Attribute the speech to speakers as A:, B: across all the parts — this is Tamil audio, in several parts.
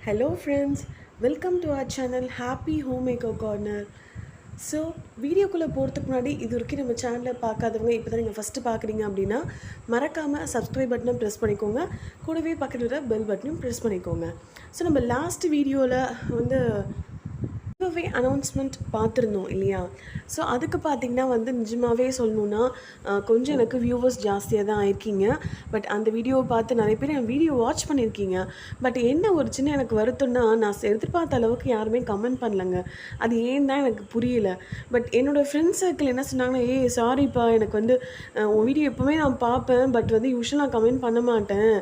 A: Hello friends, welcome to our channel Happy Homemaker Corner. So வீடியோக்குள்ளே போகிறதுக்கு முன்னாடி இது வரைக்கும் நம்ம சேனலில் பார்க்காதவங்க இப்போ தான் நீங்கள் ஃபஸ்ட்டு பார்க்குறீங்க அப்படின்னா மறக்காமல் சப்ஸ்கிரைப் பட்டனை ப்ரெஸ் பண்ணிக்கோங்க. கூடவே பக்கத்தில் இருக்கிற பெல் பட்டனையும் ப்ரெஸ் பண்ணிக்கோங்க. ஸோ நம்ம லாஸ்ட் வீடியோவில் வந்து கிவ்அவே அனௌன்ஸ்மெண்ட் பார்த்துருந்தோம் இல்லையா? ஸோ அதுக்கு பார்த்திங்கன்னா வந்து நிஜமாகவே சொல்லணுன்னா கொஞ்சம் எனக்கு வியூவர்ஸ் ஜாஸ்தியாக தான் ஆயிருக்கீங்க. பட் அந்த வீடியோவை பார்த்து நிறைய பேர் என் வீடியோ வாட்ச் பண்ணியிருக்கீங்க. பட் என்ன ஒரு சின்ன எனக்கு வருத்தம்னா நான் எதிர்பார்த்த அளவுக்கு யாருமே கமெண்ட் பண்ணலங்க. அது ஏன் தான் எனக்கு புரியல. பட் என்னோடய ஃப்ரெண்ட்ஸ் சர்க்கிள் என்ன சொன்னாங்கன்னா, சாரிப்பா, எனக்கு வந்து உன் வீடியோ எப்போவுமே நான் பார்ப்பேன், பட் வந்து யூஸ்வலாக நான் கமெண்ட் பண்ண மாட்டேன்,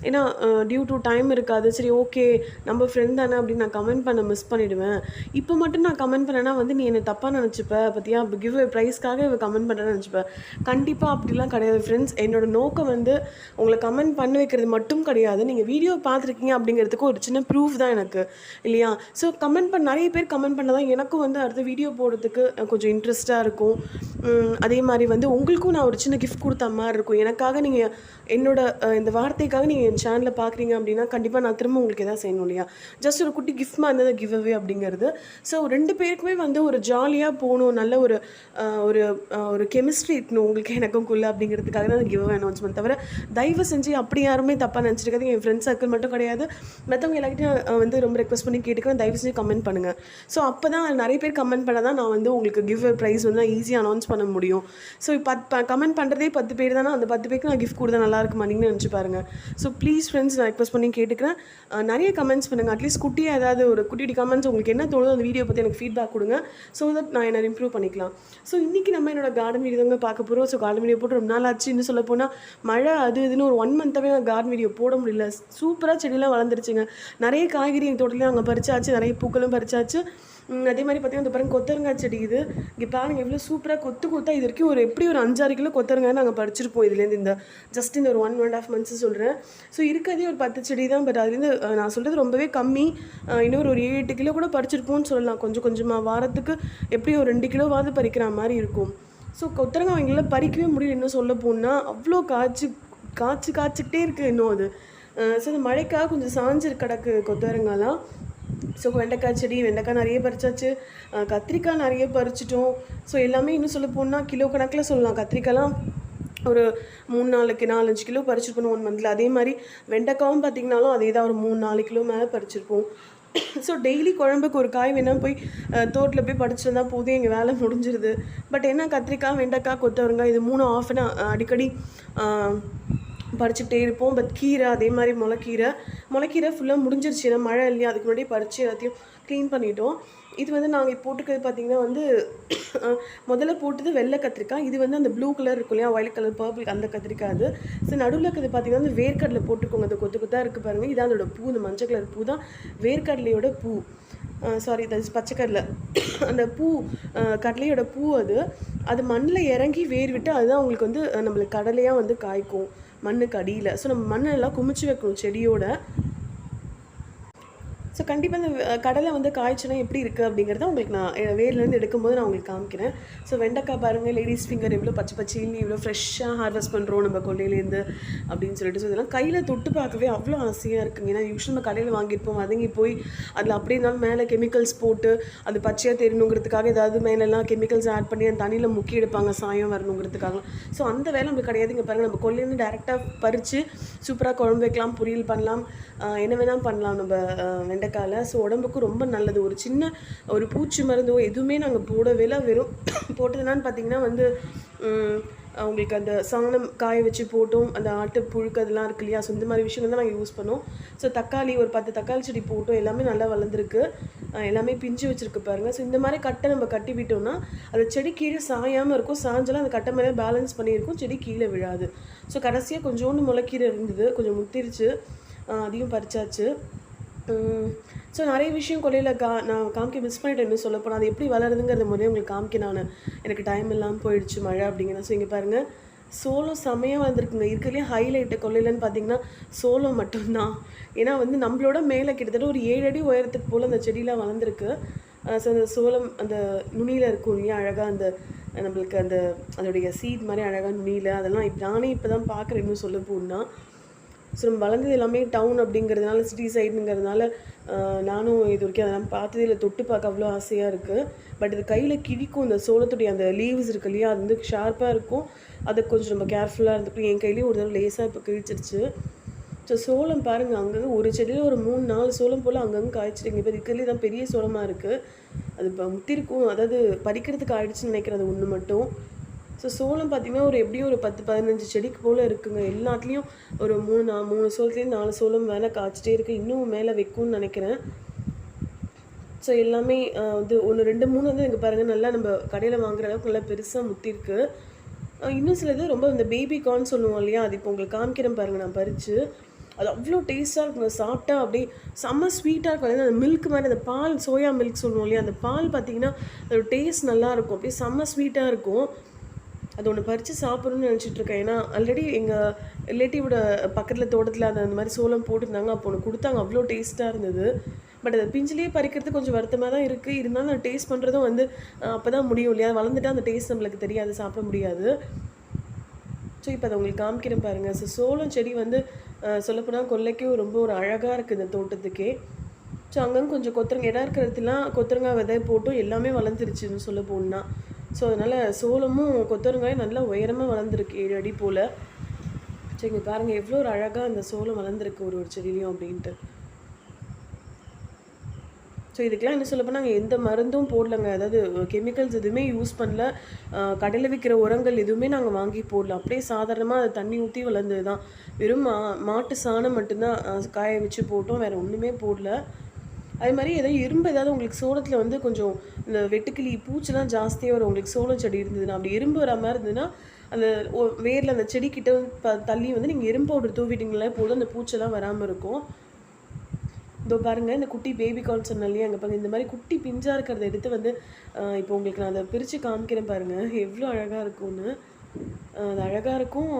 A: ஏன்னா டியூ டு டைம் இருக்காது. சரி, ஓகே, நம்ம ஃப்ரெண்ட் தானே அப்படின்னு நான் கமெண்ட் பண்ண மிஸ் பண்ணிவிடுவேன். இப்போ மட்டும் நான் கமெண்ட் பண்ணேன்னா வந்து நீ என்னை தப்பாக நினச்சிப்ப, பற்றியா கிவ் ப்ரைஸ்க்காக இவ கமெண்ட் பண்ணுறேன்னு நினச்சிப்பேன். கண்டிப்பாக அப்படிலாம் கிடையாது ஃப்ரெண்ட்ஸ். என்னோடய நோக்கம் வந்து உங்களை கமெண்ட் பண்ண வைக்கிறது மட்டும் கிடையாது. நீங்கள் வீடியோ பார்த்துருக்கீங்க அப்படிங்கிறதுக்கு ஒரு சின்ன ப்ரூஃப் தான் எனக்கு, இல்லையா? ஸோ நிறைய பேர் கமெண்ட் பண்ண தான் எனக்கும் வந்து அடுத்த வீடியோ போடுறதுக்கு கொஞ்சம் இன்ட்ரெஸ்ட்டாக இருக்கும். அதே மாதிரி வந்து உங்களுக்கும் நான் ஒரு சின்ன கிஃப்ட் கொடுத்த மாதிரி இருக்கும். எனக்காக நீங்கள் இந்த வார்த்தைக்காக நீங்கள் என் சேனலில் பார்க்குறீங்க அப்படின்னா கண்டிப்பாக நான் திரும்ப உங்களுக்கு எதாவது செய்யணும், இல்லையா? ஜஸ்ட் ஒரு குட்டி கிஃப்ட் மாதிரி இருந்தது கிவ் அவே அப்படிங்கிறது. ஸோ 2 பேருக்குமே வந்து ஒரு ஜாலியாக போகணும், நல்ல ஒரு ஒரு ஒரு கெமிஸ்ட்ரி இருக்கணும் உங்களுக்கு எனக்கும்குள்ளே அப்படிங்கிறதுக்காக தான் கிவ் அவே அனௌன்ஸ்மெண்ட். தவிர தயவு செஞ்சு அப்படி யாருமே தப்பாக நினச்சிருக்காது. என் ஃப்ரெண்ட்ஸ் சர்க்கிள் மட்டும் கிடையாது, மற்றவங்க எல்லாருக்கிட்டையும் வந்து ரொம்ப ரெக்வஸ்ட் பண்ணி கேட்டுக்கிறேன், தயவு செஞ்சு கமெண்ட் பண்ணுங்கள். ஸோ அப்போ தான் நிறைய பேர் கமெண்ட் பண்ண தான் நான் வந்து உங்களுக்கு கிவ் அவே ப்ரைஸ் வந்து ஈஸியாக அனௌன்ஸ் பண்ண முடியும். ஸோ கமெண்ட் பண்ணுறதே 10 பேர் தானே, அந்த 10 பேருக்கு நான் கிஃப்ட் கொடுத்தா நல்லா இருக்குமா நீங்கன்னு நினச்சி பாருங்கள். ஸோ ப்ளீஸ் ஃப்ரெண்ட்ஸ், நான் ரெக்வஸ்ட் பண்ணி கேட்டுக்கிறேன், நிறைய கமெண்ட்ஸ் பண்ணுங்கள். அட்லீஸ்ட் குட்டியாக ஏதாவது ஒரு குட்டி கமெண்ட்ஸ் உங்களுக்கு என்ன தோணுதோ அந்த வீடியோ பற்றி எனக்கு ஃபீட்பேக் கொடுங்க. ஸோ தட் நான் என்ன இம்ப்ரூவ் பண்ணிக்கலாம். ஸோ இன்றைக்கி நம்ம என்னோட கார்டன் வீடியோ தாங்க பார்க்க போகிறோம். ஸோ கார்டன் வீடியோ போட்டு ரொம்ப நாள் ஆச்சு. இன்னும் சொல்ல போனால் மழை அது இதுன்னு ஒரு 1 மந்த்தாகவே நான் கார்டன் வீடியோ போட முடியல. சூப்பராக செடியெல்லாம் வளர்ந்துருச்சுங்க. நிறைய காய்கறி எங்கள் தோட்டத்துலேயும் அங்கே பறிச்சாச்சு, நிறைய பூக்களும் பறிச்சாச்சு. அதே மாதிரி பார்த்தீங்கன்னா இந்த பாருங்க கொத்தரங்காய் செடி. இது இங்கே பாருங்க எவ்வளோ சூப்பராக கொத்தா இது வரைக்கும் எப்படி ஒரு 5-6 கிலோ கொத்தரங்காய் நாங்கள் பறிச்சிருப்போம் இதுலேருந்து. இந்த ஒரு 1.5 months சொல்கிறேன். ஸோ இருக்கிறதே ஒரு 10 செடி தான். பட் அதுலேருந்து நான் சொல்கிறது ரொம்பவே கம்மி. இன்னொரு 7-8 கிலோ கூட பறிச்சிருப்போம்னு சொல்லலாம். கொஞ்சம் கொஞ்சமாக வாரத்துக்கு எப்படியும் ஒரு 2 கிலோவாவது பறிக்கிற மாதிரி இருக்கும். ஸோ கொத்தரங்காய் எங்களால் பறிக்கவே முடியல. இன்னும் சொல்ல போனால் அவ்வளோ காய்ச்சிக்கிட்டே இருக்குது இன்னும் அது. ஸோ இந்த மழைக்காக கொஞ்சம் சாஞ்சிரு கிடக்கு கொத்தரங்காய்லாம். ஸோ வெண்டைக்காய் நிறைய பறிச்சாச்சு, கத்திரிக்காய் நிறைய பறிச்சிட்டோம். ஸோ எல்லாமே இன்னும் சொல்ல போனால் கிலோ கணக்கில் சொல்லலாம். கத்திரிக்காய்லாம் ஒரு 3-4 கிலோ பறிச்சிருப்போம் 1 மந்தில். அதே மாதிரி வெண்டைக்காயும் பார்த்திங்கனாலும் அதே தான், ஒரு 3-4 கிலோ மேலே பறிச்சிருப்போம். ஸோ டெய்லி குழம்புக்கு ஒரு காய் வேணால் போய் தோட்டத்தில் போய் பறிச்சிருந்தா போதும், எங்கள் வேலை முடிஞ்சிருது. பட் என்ன, கத்திரிக்காய், வெண்டைக்காய், கொத்தவரங்காய் இது 3 ஆஃப் அடிக்கடி பறிச்சுக்கிட்டே இருப்போம். பட் கீரை, அதே மாதிரி முளைக்கீரை ஃபுல்லாக முடிஞ்சிருச்சு. ஏன்னா மழை இல்லையா, அதுக்கு முன்னாடி பறித்து எல்லாத்தையும் க்ளீன் பண்ணிட்டோம். இது வந்து நாங்கள் போட்டுக்கிறது பார்த்திங்கன்னா வந்து முதல்ல போட்டது வெள்ளை கத்திரிக்காய். இது வந்து அந்த ப்ளூ கலர் இருக்கும் இல்லையா, ஒயிட் கலர், பர்பிள், அந்த கத்திரிக்காய் அது. ஸோ நடுவில் இருக்கிறது பார்த்திங்கன்னா வந்து வேர்க்கடலை போட்டுக்கோங்க. அது கொத்தாக இருக்குது பாருங்கள். இதான் அதோட பூ. இந்த மஞ்சள் கலர் பூ தான் வேர்க்கடலையோட பூ. சாரி, பச்சைக்கடலை. அந்த பூ, கடலையோட பூ அது மண்ணில் இறங்கி வேர் விட்டு அதுதான் உங்களுக்கு வந்து நம்மளுக்கு கடலையாக வந்து காய்க்கும் மண்ணுக்கு அடியில். ஸோ நம்ம மண்ணெல்லாம் குமிச்சு வைக்கணும் செடியோட. ஸோ கண்டிப்பாக இந்த கடலை வந்து காய்ச்சனா எப்படி இருக்குது அப்படிங்கிறத உங்களுக்கு நான் வேர்லேருந்து எடுக்கும்போது நான் உங்களுக்கு காமிக்கிறேன். ஸோ வெண்டைக்காய் பாருங்கள், லேடிஸ் ஃபிங்கர் எவ்வளோ பச்சைன்னு இவ்வளோ ஃப்ரெஷ்ஷாக ஹார்வெஸ்ட் பண்ணுறோம் நம்ம கொள்ளையிலேருந்து அப்படின்னு சொல்லிட்டு. ஸோ இதெல்லாம் கையில் தொட்டு பார்க்கவே அவ்வளோ ஆசையாக இருக்குங்க. ஏன்னா யூஸ்வல் நம்ம கடையில் வாங்கியிருப்போம், வதங்கி போய் அதில் அப்படியே இருந்தாலும் மேலே கெமிக்கல்ஸ் போட்டு அது பச்சையாக தெரியணுங்கிறதுக்காக ஏதாவது மேலெல்லாம் கெமிக்கல்ஸ் ஆட் பண்ணி அந்த தண்ணியில் முக்கி எடுப்பாங்க சாயம் வரணுங்கிறதுக்காக. ஸோ அந்த வேலை நம்மளுக்கு கிடையாதுங்க. பாருங்கள், நம்ம கொள்ளையிலேருந்து டேரெக்டாக பறித்து சூப்பராக குழம்பு வைக்கலாம், பொரியல் பண்ணலாம், என்ன வேணால் பண்ணலாம் நம்ம வெண்டைக்காயில். ஸோ உடம்புக்கு ரொம்ப நல்லது. ஒரு சின்ன ஒரு பூச்சி மருந்தோ எதுவுமே நாங்கள் போடவே இல்லை. வெறும் போட்டதுனான்னு பார்த்தீங்கன்னா வந்து உங்களுக்கு அந்த சாணம் காய வச்சு போட்டோம், அந்த ஆட்டு புழுக்கு அதெல்லாம் இருக்கு இல்லையா. ஸோ இந்த மாதிரி விஷயங்கள் தான் நாங்கள் யூஸ் பண்ணோம். ஸோ தக்காளி ஒரு 10 தக்காளி செடி போட்டோம், எல்லாமே நல்லா வளர்ந்துருக்கு, எல்லாமே பிஞ்சு வச்சுருக்கு பாருங்கள். ஸோ இந்த மாதிரி கட்டை நம்ம கட்டி விட்டோம்னா அந்த செடி கீழே சாயாமல் இருக்கும். சாஞ்சலாம் அந்த கட்டை மேலே பேலன்ஸ் பண்ணியிருக்கும், செடி கீழே விழாது. ஸோ கடைசியாக கொஞ்சோண்டு முளைக்கீரை இருந்தது, கொஞ்சம் முத்திருச்சு, அதையும் பறிச்சாச்சு. ஸோ நிறைய விஷயம் கொள்ளையில் நான் காமிக்க மிஸ் பண்ணிட்டேன். இன்னும் சொல்ல போனால் அது எப்படி வளருதுங்கிறத முறையே உங்களுக்கு காமிக்க எனக்கு டைம் இல்லாமல் போயிடுச்சு மழை அப்படிங்கிறத. ஸோ இங்கே பாருங்கள், சோளம் செம்மையாக வளர்ந்துருக்குங்க. இருக்கிறதுலே ஹைலைட்டு கொள்ளையிலன்னு பார்த்தீங்கன்னா சோளம் மட்டும்தான். ஏன்னா வந்து நம்மளோட மேலே கிட்டத்தட்ட ஒரு 7 அடி உயரத்துக்கு போல் அந்த செடியெலாம் வளர்ந்துருக்கு. ஸோ அந்த சோளம் அந்த நுனியில் இருக்கும் இல்லையா, அழகாக அந்த நம்மளுக்கு அதோடைய சீட் மாதிரி அழகாக நுனியில் அதெல்லாம் நானே இப்போ தான் பார்க்குறேன். இன்னும் சொல்ல போனால் ஸோ நம்ம வளர்ந்தது எல்லாமே டவுன் அப்படிங்கிறதுனால, சிட்டி சைடுங்கிறதுனால நானும் இது வரைக்கும் அதெல்லாம் பார்த்ததே இல்லை. தொட்டு பார்க்க அவ்வளோ ஆசையாக இருக்குது. பட் இது கையில் கிழிக்கும். இந்த சோளத்துடைய அந்த லீவ்ஸ் இருக்கு இல்லையா, அது வந்து ஷார்ப்பாக இருக்கும். அது கொஞ்சம் நம்ம கேர்ஃபுல்லாக இருந்துக்கணும். என் கையிலேயும் ஒரு தடவை லேசாக இப்போ கிழிச்சிருச்சு. ஸோ சோளம் பாருங்கள், அங்கங்கே ஒரு செடியில் ஒரு 3, 4 சோளம் போல் அங்கங்கே காய்ச்சிருங்க. இப்போ இருக்கிறதுலே தான் பெரிய சோளமாக இருக்குது. அது இப்போ முத்திருக்கும், அதாவது பறிக்கிறதுக்கு ஆயிடுச்சுன்னு நினைக்கிறேன் அது ஒன்று மட்டும். ஸோ சோளம் பார்த்திங்கன்னா எப்படியும் ஒரு 10, 15 செடிக்கு போல் இருக்குங்க. எல்லாத்துலேயும் ஒரு 3 சோளத்துலேயும் 4 சோளம் மேலே காய்ச்சிட்டே இருக்குது. இன்னும் மேலே வைக்கும்னு நினைக்கிறேன். ஸோ எல்லாமே வந்து 1, 2, 3 வந்து இங்கே பாருங்கள், நல்லா நம்ம கடையில் வாங்குற அளவுக்கு நல்லா பெருசாக முத்திருக்கு. இன்னும் சிலது ரொம்ப இந்த பேபி கார்ன் சொல்லுவோம் இல்லையா, அது இப்போ உங்களுக்கு காமிக்கிறேன் பாருங்கள் நான் பறித்து. அது அவ்வளோ டேஸ்ட்டாக இருக்குங்க. சாப்பிட்டா அப்படியே செம்ம ஸ்வீட்டாக இருக்கும். அந்த மில்க் மாதிரி, அந்த பால், சோயா மில்க் சொல்லுவோம் இல்லையா, அந்த பால் பார்த்திங்கன்னா அதோட டேஸ்ட் நல்லாயிருக்கும். அப்படியே செம்ம ஸ்வீட்டாக இருக்கும். அது ஒன்று பறித்து சாப்பிட்ணுன்னு நினச்சிட்ருக்கேன். ஏன்னா ஆல்ரெடி எங்கள் ரிலேட்டிவோட பக்கத்தில் தோட்டத்தில் அந்த மாதிரி சோளம் போட்டுருந்தாங்க. அப்போ ஒன்று கொடுத்தாங்க, அவ்வளோ டேஸ்ட்டாக இருந்தது. பட் அதை பிஞ்சிலேயே பறிக்கிறது கொஞ்சம் வருத்தமாக தான் இருக்குது. இருந்தாலும் அந்த டேஸ்ட் பண்ணுறதும் வந்து அப்போ தான் முடியும் இல்லையா, வளர்ந்துட்டால் அந்த டேஸ்ட் நம்மளுக்கு தெரியாது, சாப்பிட முடியாது. ஸோ இப்போ அதை உங்களுக்கு காமிக்கிறேன் பாருங்கள். ஸோ சோளம் செடி வந்து சொல்லப்போனால் கொல்லைக்கும் ரொம்ப ஒரு அழகாக இருக்குது இந்த தோட்டத்துக்கே. ஸோ அங்கங்கே கொஞ்சம் கொத்தரங்காய் இடம் இருக்கிறதுலாம் கொத்தரங்காய் விதை போட்டும் எல்லாமே வளர்ந்துருச்சுன்னு சொல்ல போனால். ஸோ அதனால் சோளமும் கொத்தரங்காயும் நல்லா உயரமாக வளர்ந்துருக்கு, 7 அடி போல். ஸோ இங்கே பாருங்கள் எவ்வளோ ஒரு அழகாக அந்த சோளம் வளர்ந்துருக்கு ஒரு செடியிலையும் அப்படின்ட்டு. ஸோ இதுக்கெலாம் என்ன சொல்ல போனால் நாங்கள் எந்த மருந்தும் போடலைங்க. அதாவது கெமிக்கல்ஸ் எதுவுமே யூஸ் பண்ணல. கடையில் விற்கிற உரங்கள் எதுவுமே நாங்கள் வாங்கி போடல. அப்படியே சாதாரணமாக அதை தண்ணி ஊற்றி வளர்ந்தது தான். வெறும் மாட்டு சாணம் மட்டும்தான் காய வச்சு போட்டோம், வேறு ஒன்றுமே போடல. அதே மாதிரி ஏதாவது உங்களுக்கு சோளத்தில் வந்து கொஞ்சம் இந்த வெட்டுக்கிளி பூச்சிலாம் ஜாஸ்தியாக வரும். உங்களுக்கு சோளம் செடி இருந்ததுன்னா, அப்படி எறும்பு வர மாதிரி இருந்ததுன்னா அந்த வேரில் அந்த செடிக்கிட்ட தள்ளி வந்து நீங்கள் எறும்பு பவுடர் தூவிட்டிங்களே போதும், அந்த பூச்செல்லாம் வராமல் இருக்கும். இதோ பாருங்கள், இந்த குட்டி பேபி கார்ன் சொன்னேன் இல்லையா, அங்கே பாருங்கள் இந்த மாதிரி குட்டி பிஞ்சாக இருக்கிறத எடுத்து வந்து இப்போ உங்களுக்கு நான் அதை பிரித்து காமிக்கிறேன் பாருங்கள், எவ்வளோ அழகாக இருக்கும்னு. அது அழகாக இருக்கும்.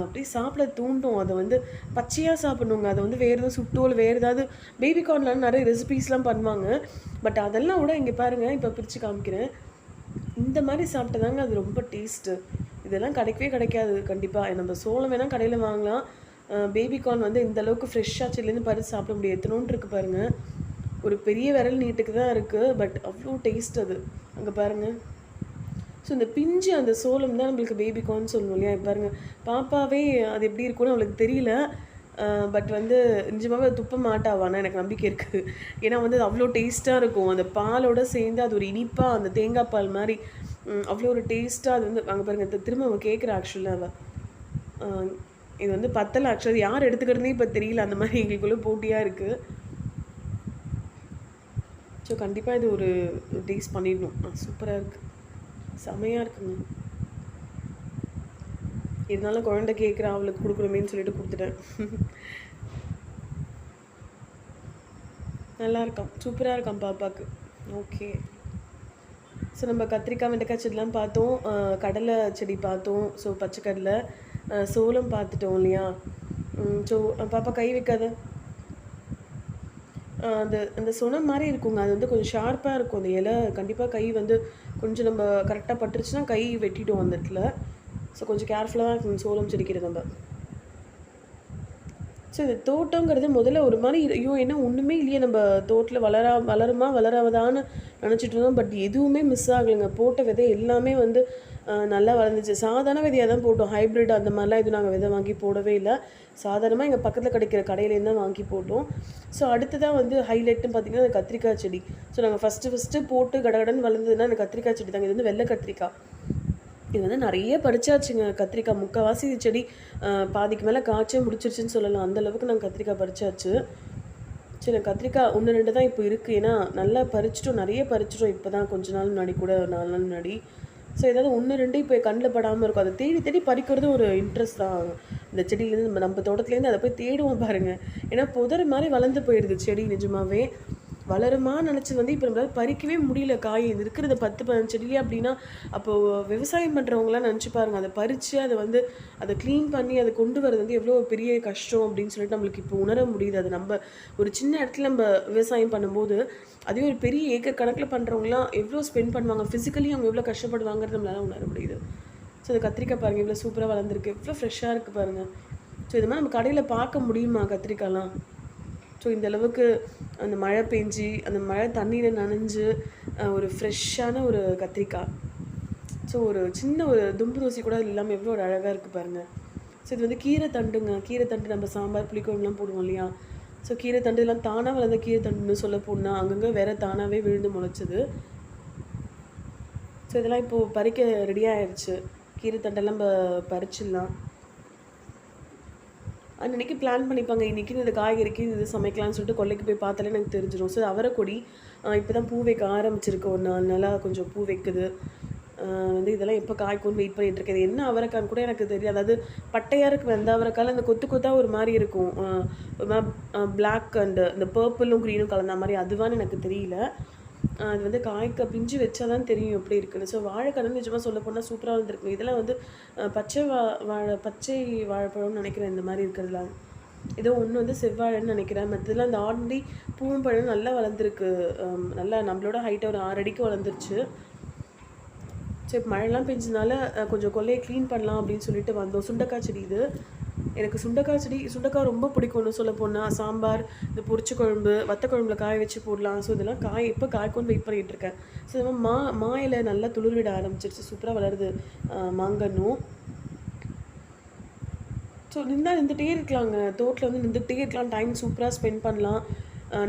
A: அப்படியே சாப்பிட தூண்டும். அதை வந்து பச்சையாக சாப்பிட்ணுங்க. அதை வந்து வேறு எதுவும் சுட்டோ இல்லை வேறு ஏதாவது பேபி கார்ன்லாம் நிறைய ரெசிபீஸ்லாம் பண்ணுவாங்க. பட் அதெல்லாம் விட இங்கே பாருங்கள், இப்போ பிரித்து காமிக்கிறேன். இந்த மாதிரி சாப்பிட்டதாங்க அது ரொம்ப டேஸ்ட்டு. இதெல்லாம் கிடைக்கவே கிடைக்காது கண்டிப்பாக. நம்ம சோளம் வேணால் கடையில் வாங்கலாம். பேபி கார்ன் வந்து இந்த அளவுக்கு ஃப்ரெஷ்ஷாக செடிலேருந்து பறித்து சாப்பிட முடியாது. எத்தனோன்னு இருக்குது பாருங்கள். ஒரு பெரிய விரல் நீட்டுக்கு தான் இருக்குது. பட் அவ்வளோ டேஸ்ட் அது. அங்கே பாருங்கள். ஸோ இந்த பிஞ்சு அந்த சோளம் தான் நம்மளுக்கு பேபி கார்ன் சொல்லணும் இல்லையா. பாருங்கள், பாப்பாவே அது எப்படி இருக்குன்னு அவளுக்கு தெரியல. பட் வந்து நிஜமாகவே அது துப்ப மாட்டாவானா எனக்கு நம்பிக்கை இருக்குது. ஏன்னா வந்து அது அவ்வளோ டேஸ்ட்டாக இருக்கும். அந்த பாலோடு சேர்ந்து அது ஒரு இனிப்பாக, அந்த தேங்காய் பால் மாதிரி அவ்வளோ ஒரு டேஸ்ட்டாக அது வந்து அங்கே பாருங்கள். திரும்ப அவள் கேட்குற ஆக்சுவலாக இது வந்து பத்தலை. ஆக்சுவலாக யார் எடுத்துக்கிறதுனே இப்போ தெரியல. அந்த மாதிரி எங்களுக்குள்ளே போட்டியாக இருக்குது. ஸோ கண்டிப்பாக இது ஒரு டேஸ்ட் பண்ணிடணும். சூப்பராக இருக்குது, செமையாக இருக்குங்க. இருந்தாலும் குழந்தை கேட்குறா, அவளுக்கு கொடுக்கணுமேன்னு சொல்லிட்டு கொடுத்துட்டேன். நல்லா இருக்கான், சூப்பராக இருக்கான் பாப்பாவுக்கு. ஓகே. ஸோ நம்ம கத்திரிக்காய், வெண்டைக்காய் செடிலாம் பார்த்தோம், கடலை செடி பார்த்தோம், ஸோ பச்சைக்கடலை, சோளம் பார்த்துட்டோம் இல்லையா. ஸோ பாப்பா கை வைக்காத. அந்த சொன்ன மாதிரி இருக்குங்க. அது வந்து கொஞ்சம் ஷார்ப்பாக இருக்கும் அந்த இலை. கண்டிப்பாக கை வந்து கொஞ்சம் நம்ம கரெக்டாக பட்டுருச்சுன்னா கை வெட்டிடும் அந்த இடத்துல. ஸோ கொஞ்சம் கேர்ஃபுல்லாக இருக்கும் சோளம் செடிக்கிறது நம்ம. ஸோ இந்த தோட்டங்கிறது முதல்ல ஒரு மாதிரி ஐயோ என்ன ஒன்றுமே இல்லையே, நம்ம தோட்டத்தில் வளராதான்னு நினச்சிட்டு இருந்தோம். பட் எதுவுமே மிஸ் ஆகலைங்க. போட்ட விதை எல்லாமே வந்து நல்லா வளர்ந்துச்சு. சாதாரண விதையாக தான் போட்டோம். ஹைப்ரிட் அந்த மாதிரிலாம் எதுவும் நாங்கள் விதை வாங்கி போடவே இல்லை. சாதாரணமாக எங்கள் பக்கத்தில் கிடைக்கிற கடையிலேருந்து தான் வாங்கி போட்டோம். ஸோ அடுத்ததான் வந்து ஹைலைட்னு பார்த்திங்கன்னா அந்த கத்திரிக்காய் செடி. ஸோ நாங்கள் ஃபஸ்ட்டு போட்டு கடகடன்னு வளர்ந்ததுன்னா அந்த கத்திரிக்காய் செடி தாங்க. இது வந்து வெள்ளை கத்திரிக்காய். இது வந்து நிறைய பறிச்சாச்சுங்க கத்திரிக்காய். முக்கால்வாசி செடி பாதிக்கு மேலே காய்ச்சே முடிச்சிருச்சுன்னு சொல்லலாம். அந்தளவுக்கு நாங்கள் கத்திரிக்காய் பறிச்சாச்சு. சரி, நான் கத்திரிக்காய் 1, 2 தான் இப்போ இருக்குது. ஏன்னா நல்லா பறிச்சிட்டோம், நிறைய பறிச்சிட்டோம். இப்போ தான் கொஞ்ச நாள் முன்னாடி கூட, 4 நாள் முன்னாடி. ஸோ ஏதாவது 1, 2 இப்போ கண்ணில் படாமல் இருக்கும். அதை தேடி தேடி பறிக்கிறது ஒரு இன்ட்ரெஸ்ட் தான். இந்த செடியிலேருந்து நம்ம தோட்டத்துலேருந்து அதை போய் தேடுவோம் பாருங்கள். ஏன்னா புதர் மாதிரி வளர்ந்து போயிடுது செடி. நிஜமாகவே வளருமான்னு நினச்சி வந்து இப்போ நம்மளால் பறிக்கவே முடியல காய். இது இருக்கிறது 10, 15 செடியே அப்படின்னா அப்போது விவசாயம் பண்ணுறவங்களாம் நினச்சி பாருங்கள். அதை பறித்து அதை வந்து அதை க்ளீன் பண்ணி அதை கொண்டு வரது வந்து எவ்வளோ பெரிய கஷ்டம் அப்படின்னு சொல்லிட்டு நம்மளுக்கு இப்போ உணர முடியுது. அது நம்ம ஒரு சின்ன இடத்துல நம்ம விவசாயம் பண்ணும்போது அதே ஒரு பெரிய ஏக்கர் கணக்கில் பண்ணுறவங்களாம் எவ்வளோ ஸ்பெண்ட் பண்ணுவாங்க, ஃபிசிக்கலி அவங்க எவ்வளோ கஷ்டப்படுவாங்கிறது நம்மளால உணர முடியுது. ஸோ அது கத்திரிக்காய் பாருங்கள், இவ்வளோ சூப்பராக வளர்ந்துருக்கு, எவ்வளோ ஃப்ரெஷ்ஷாக இருக்குது பாருங்கள். ஸோ இது மாதிரி நம்ம கடையில் பார்க்க முடியுமா கத்திரிக்காய்லாம்? ஸோ இந்த அளவுக்கு அந்த மழை பெஞ்சு அந்த மழை தண்ணியில் நனைஞ்சு ஒரு ஃப்ரெஷ்ஷான ஒரு கத்திரிக்காய். ஸோ ஒரு சின்ன ஒரு தும்பு தோசை கூட அது இல்லாமல் எவ்வளோ ஒரு அழகாக இருக்குது பாருங்கள். ஸோ இது வந்து கீரை தண்டுங்க. கீரை தண்டு நம்ம சாம்பார் புளிக்குழம்புலாம் போடுவோம் இல்லையா? ஸோ கீரை தண்டு எல்லாம் தானாக வளர்ந்த கீரை தண்டுன்னு சொல்ல போனால் அங்கங்கே வேற தானாகவே விழுந்து முளைச்சிது. ஸோ இதெல்லாம் இப்போது பறிக்க ரெடி ஆயிடுச்சு. கீரை தண்டெல்லாம் பறிச்சிடலாம். அன்றைக்கி பிளான் பண்ணிப்பாங்க, இன்றைக்கி இந்த காய்கறிக்கு இது சமைக்கலாம்னு சொல்லிட்டு கொல்லைக்கு போய் பார்த்தாலே எனக்கு தெரிஞ்சிடும். ஸோ அவரைக்கொடி இப்போ தான் பூ வைக்க ஆரம்பிச்சிருக்கு. ஒரு 4 நாளாக கொஞ்சம் பூ வைக்குது. வந்து இதெல்லாம் எப்போ காய்க்கும்னு வெயிட் பண்ணிகிட்டு இருக்கேன். என்ன அவரைக்கான்னு கூட எனக்கு தெரியாது. அதாவது பட்டையாக இருக்குது அந்த அவரைக்காயில் அந்த கொத்து கொத்தாக ஒரு மாதிரி இருக்கும். ஒரு மாதிரி பிளாக் அண்டு இந்த பர்பிளும் க்ரீனும் கலந்த மாதிரி அதுவான்னு எனக்கு தெரியல. அது வந்து காய்க்க பிஞ்சு வச்சா தான் தெரியும் எப்படி இருக்குன்னு. ஸோ வாழைக்கடை நிஜமாக சொல்ல போனால் சூப்பராக வந்துருக்கு. இதெல்லாம் வந்து பச்சை வாழைப்பழம்னு நினைக்கிறேன். இந்த மாதிரி இருக்கிறதுலாம் ஏதோ ஒன்று வந்து செவ்வாழைன்னு நினைக்கிறேன். மற்றதெல்லாம் இந்த ஆர்டினரி பூவும் பழம் நல்லா வளர்ந்துருக்கு. நல்லா நம்மளோட ஹைட்டாக ஒரு 6 அடிக்கு வளர்ந்துருச்சு. ஸோ இப்போ மழைலாம் பெஞ்சதுனால கொஞ்சம் கொல்லையை க்ளீன் பண்ணலாம் அப்படின்னு சொல்லிட்டு வந்தோம். சுண்டக்காய் செடி இது. எனக்கு சுண்டக்காய் ரொம்ப பிடிக்கும்னு சொல்ல போனால் சாம்பார், இந்த பொரிச்ச குழம்பு, வத்த குழம்புல காய வச்சு போடலாம். ஸோ இதெல்லாம் எப்போ காய்க்கும்னு வெயிட் பண்ணிகிட்டு இருக்கேன். ஸோ இது மாயில நல்லா துளிர்விட ஆரம்பிச்சிருச்சு. சூப்பராக வளருது மாங்கன்னும். ஸோ நின்றுட்டே இருக்கலாங்க. தோட்டில் வந்து நின்றுட்டே இருக்கலாம். டைம் சூப்பராக ஸ்பெண்ட் பண்ணலாம்.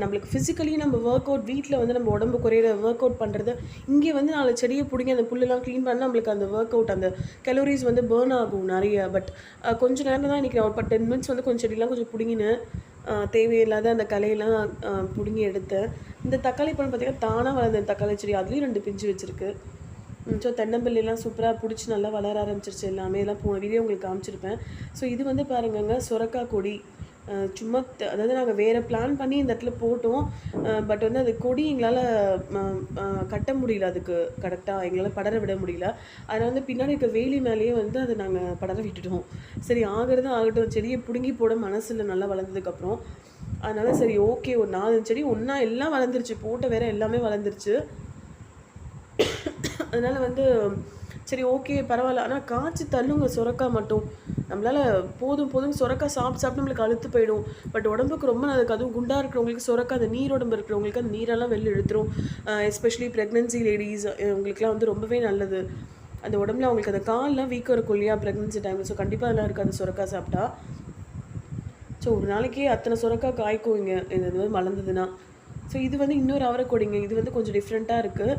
A: நம்மளுக்கு ஃபிசிக்கலி நம்ம ஒர்க் அவுட் வீட்டில் வந்து நம்ம உடம்பு குறையிற ஒர்க் அவுட் பண்ணுறது இங்கே வந்து 4 செடியை பிடிங்கி அந்த புல்லெல்லாம் க்ளீன் பண்ணால் நம்மளுக்கு அந்த ஒர்க் அவுட் அந்த கலோரிஸ் வந்து பேர்ன் ஆகும் நிறைய. பட் கொஞ்சம் நேரம் தான் இன்றைக்கி ஒரு 10 மினிட்ஸ் வந்து கொஞ்சம் செடியெலாம் கொஞ்சம் பிடிங்கின்னு தேவையில்லாத அந்த கலையெல்லாம் பிடுங்கி எடுத்தேன். இந்த தக்காளி பழம் பார்த்திங்கன்னா தானாக வளர்ந்த தக்காளி செடி அதுலேயும் 2 பிஞ்சு வச்சுருக்கு. ஸோ தென்னம்பிள்ளைலாம் சூப்பராக பிடிச்சி நல்லா வளர ஆரம்பிச்சிருச்சு. எல்லாமே எல்லாம் போன வீடியோ உங்களுக்கு காமிச்சிருப்பேன். ஸோ இது வந்து பாருங்கங்க சுரக்காய் கொடி. சும்மா அதாவது நாங்கள் வேறு பிளான் பண்ணி இந்த இடத்துல போட்டோம். பட் வந்து அது கொடி எங்களால் கட்ட முடியல. அதுக்கு கரெக்டாக எங்களால் படர விட முடியல. அதனால் வந்து பின்னாடி இருக்க வேலி மேலேயே வந்து அதை நாங்கள் படர விட்டுட்டோம். சரி ஆகிறது ஆகட்டும், செடியை பிடுங்கி போட மனசில் நல்லா வளர்ந்ததுக்கப்புறம் அதனால் சரி ஓகே ஒரு 4 செடி ஒன்றா எல்லாம் வளர்ந்துருச்சு. போட்ட வேறு எல்லாமே வளர்ந்துருச்சு. அதனால் வந்து சரி ஓகே பரவாயில்ல. ஆனால் காய்ச்சி தள்ளுங்க சுரக்காய் மட்டும். நம்மளால் போதும் சுரக்காய் சாப்பிட்டு நம்மளுக்கு அழுத்து போயிடும். பட் உடம்புக்கு ரொம்ப நல்லது. அதுவும் குண்டாக இருக்கிறவங்களுக்கு சுரக்காய் அந்த நீர் உடம்பு இருக்கிறவங்களுக்கு அந்த நீரெல்லாம் வெளில எடுத்துரும். எஸ்பெஷலி ப்ரெக்னென்சி லேடிஸ் அவங்களுக்குலாம் வந்து ரொம்பவே நல்லது. அந்த உடம்புல அவங்களுக்கு அந்த கால்லாம் வீக்கம் இருக்கும் இல்லையா ப்ரெக்னென்சி டைமில். ஸோ கண்டிப்பாக அதெல்லாம் இருக்காது சுரக்காய் சாப்பிட்டா. ஸோ ஒரு நாளைக்கே அத்தனை சுரக்காய் காய்க்கும் இங்கே இது மாதிரி வளர்ந்ததுன்னா. ஸோ இது வந்து இன்னொரு அவரைக்கொடிங்க. இது வந்து கொஞ்சம் டிஃப்ரெண்ட்டாக இருக்குது.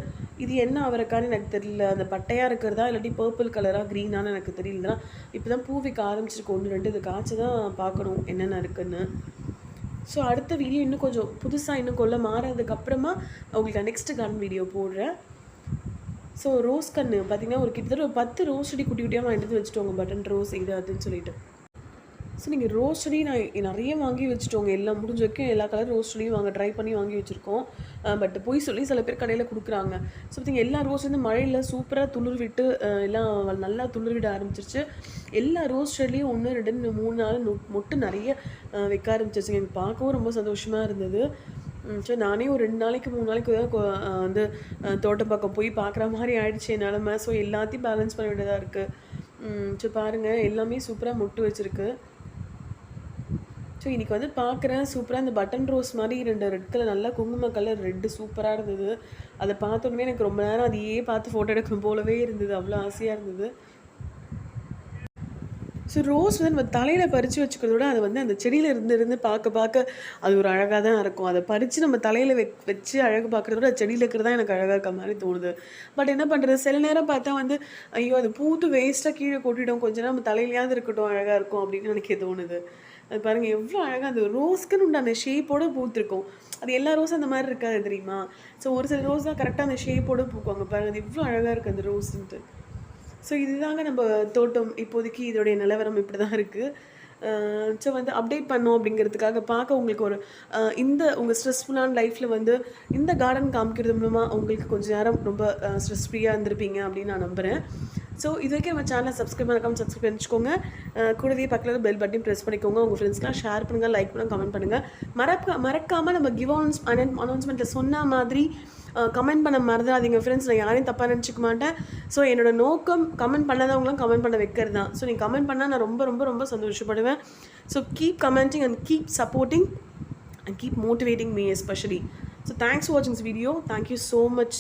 A: இது என்ன அவரைக்கான்னு எனக்கு தெரியல. அந்த பட்டையாக இருக்கிறதா இல்லாட்டி பர்பிள் கலராக க்ரீனானு எனக்கு தெரியலனா. இப்போ தான் பூ வைக்க ஆரம்பிச்சிருக்கு 1 2 இது காய்ச்சி தான் பார்க்கணும் என்னென்ன இருக்குதுன்னு. ஸோ அடுத்த வீடியோ இன்னும் கொஞ்சம் புதுசாக இன்னும் கொள்ள மாறதுக்கப்புறமா உங்களுக்கு நெக்ஸ்ட்டு கார்டன் வீடியோ போடுறேன். ஸோ ரோஸ் கன்று பார்த்திங்கன்னா ஒரு கிட்டத்தட்ட ஒரு 10 ரோஸ் செடி குட்டி குட்டியாக வாங்கிட்டு வச்சுட்டோங்க. பட்டன் ரோஸ் இது அதுன்னு சொல்லிட்டு. ஸோ நீங்கள் ரோஸ் செடி நான் நிறைய வாங்கி வச்சுட்டோங்க. எல்லாம் முடிஞ்ச வரைக்கும் எல்லா கலர் ரோஸ் செடியும் ட்ரை பண்ணி வாங்கி வச்சுருக்கோம். பட் போய் சொல்லி சில பேர் கடையில் கொடுக்குறாங்க. ஸோ பார்த்திங்க எல்லா ரோஸ் வந்து மழையில் சூப்பராக துளிர் விட்டு எல்லாம் நல்லா துளிர் விட ஆரம்பிச்சிருச்சு. எல்லா ரோஸ் செடிலையும் 1 2 3 4 மொட்டு நிறைய வைக்க ஆரம்பிச்சிருச்சுங்க. எனக்கு பார்க்கவும் ரொம்ப சந்தோஷமாக இருந்தது. ஸோ நானே ஒரு 2 நாளைக்கு 3 நாளைக்கு வந்து தோட்டம் பக்கம் போய் பார்க்குற மாதிரி ஆயிடுச்சு என் நிலமை. ஸோ எல்லாத்தையும் பேலன்ஸ் பண்ண வேண்டியதாக இருக்குது. ஸோ பாருங்கள் எல்லாமே சூப்பராக மொட்டு வச்சுருக்கு. ஸோ இன்றைக்கி வந்து பார்க்குறேன் சூப்பராக இந்த பட்டன் ரோஸ் மாதிரி 2 ரெட் கலர் நல்லா குங்கும கலர் ரெட்டு சூப்பராக இருந்தது. அதை பார்த்தோன்னே எனக்கு ரொம்ப நேரம் அதையே பார்த்து ஃபோட்டோ எடுக்கணும் போலவே இருந்தது. அவ்வளோ ஆசையாக இருந்தது. ஸோ ரோஸ் வந்து நம்ம தலையில் பறித்து வச்சுக்கிறத விட அதை வந்து அந்த செடியில் இருந்து பார்க்க அது ஒரு அழகாக தான் இருக்கும். அதை பறித்து நம்ம தலையில் வச்சு அழகு பார்க்குறத விட செடியில் இருக்கிறதா எனக்கு அழகாக இருக்க மாதிரி தோணுது. பட் என்ன பண்ணுறது, சில நேரம் பார்த்தா வந்து ஐயோ அது பூத்து வேஸ்ட்டாக கீழே கொட்டிடும், கொஞ்சம் நேரம் நம்ம தலையிலையாவது இருக்கட்டும் அழகாக இருக்கும் அப்படின்னு எனக்கு தோணுது. அது பாருங்கள் எவ்வளோ அழகாக அந்த ரோஸ்க்குன்னு உண்டு அந்த ஷேப்போடு பூத்துருக்கும். அது எல்லா ரோஸும் அந்த மாதிரி இருக்காது தெரியுமா. ஸோ ஒரு சில ரோஸ் தான் கரெக்டாக அந்த ஷேப்போடு பூக்குவாங்க. பாருங்கள் அது எவ்வளோ அழகாக இருக்குது அந்த ரோஸுன்ட்டு. ஸோ இதுதாங்க நம்ம தோட்டம். இப்போதைக்கு இதோடைய நிலவரம் இப்படி தான் இருக்குது. ஸோ வந்து அப்டேட் பண்ணோம் அப்படிங்கிறதுக்காக பார்க்க உங்களுக்கு ஒரு இந்த உங்கள் ஸ்ட்ரெஸ்ஃபுல்லான லைஃப்பில் வந்து இந்த கார்டன் காமிக்கிறது மூலமாக உங்களுக்கு கொஞ்சம் நேரம் ரொம்ப ஸ்ட்ரெஸ் ஃப்ரீயாக இருந்திருப்பீங்க அப்படின்னு நான் நம்புகிறேன். ஸோ இது வரைக்கும் நம்ம சேனலை சப்ஸ்கிரைப் சப்ஸ்கிரைப் பண்ணிச்சுக்கோங்க. கூடவே பக்கத்தில் பெல் பட்டன் ப்ரெஸ் பண்ணிக்கோங்க. உங்கள் ஃப்ரெண்ட்ஸ்லாம் ஷேர் பண்ணுங்கள், லைக் பண்ணுங்கள், கமெண்ட் பண்ணுங்கள். மறக்காமல் நம்ம கிவ் அனௌன்ஸ்மெண்ட்டில் சொன்ன மாதிரி கமெண்ட் பண்ண மறந்துடாதீங்க ஃப்ரெண்ட்ஸ். நான் யாரையும் தப்பாக நினச்சிக்க மாட்டேன். ஸோ என்னோட நோக்கம் கமெண்ட் பண்ணாதவங்களாம் கமெண்ட் பண்ண வைக்கிறது தான். ஸோ நீங்கள் கமெண்ட் பண்ணால் நான் ரொம்ப ரொம்ப ரொம்ப சந்தோஷப்படுவேன். So keep commenting and keep supporting and keep motivating me especially. So thanks for watching this video. Thank you so much.